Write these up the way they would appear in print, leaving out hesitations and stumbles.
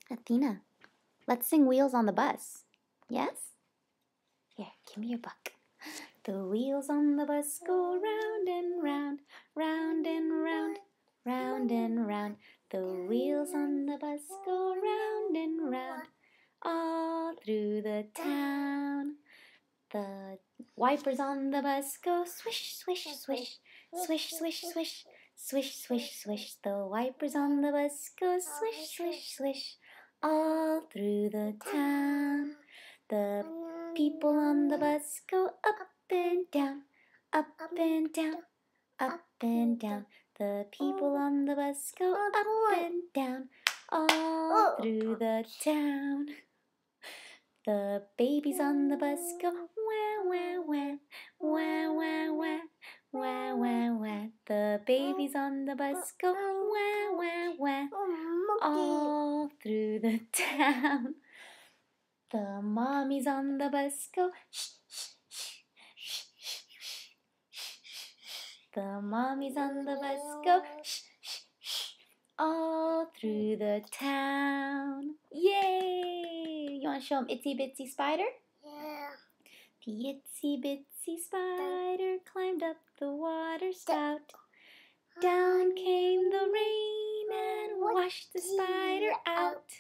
Athena, let's sing Wheels on the Bus. Yes? Here, give me your book. The wheels on the bus go round and round, round and round, round and round. The wheels on the bus go round and round, all through the town. The wipers on the bus go swish, swish, swish, swish, swish, swish, swish, swish, swish. The wipers on the bus go swish, swish, swish, all through the town. The people on the bus go up and down, up and down, up and down. The people on the bus go up and down, all through the town. The babies on the bus go wah, wah, wah, wah, wah, wah, wah, wah, wah. The babies on the bus go wah, wah, wah, all through the town. The mommies on the bus go shh, shh, shh, shh, shh, shh, shh. The mommies on the bus go shh, shh, shh, all through the town. Yay! You want to show them Itsy Bitsy Spider? Yeah. The Itsy Bitsy Spider climbed up the water spout. Down came the rain and washed the spider out.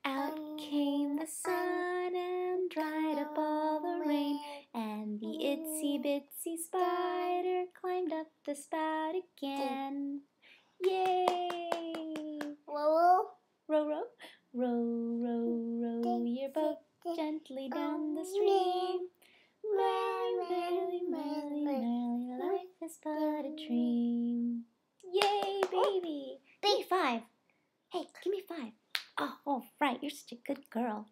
Out came the sun and dried up all the rain, and the Itsy Bitsy Spider climbed up the spout again. Yay! Row, Row, row, row, row, row your boat gently down the stream. Merrily, merrily, merrily, merrily, life is but a dream. Yay, baby! Give me 5. Hey, give me 5. Oh, right, you're such a good girl.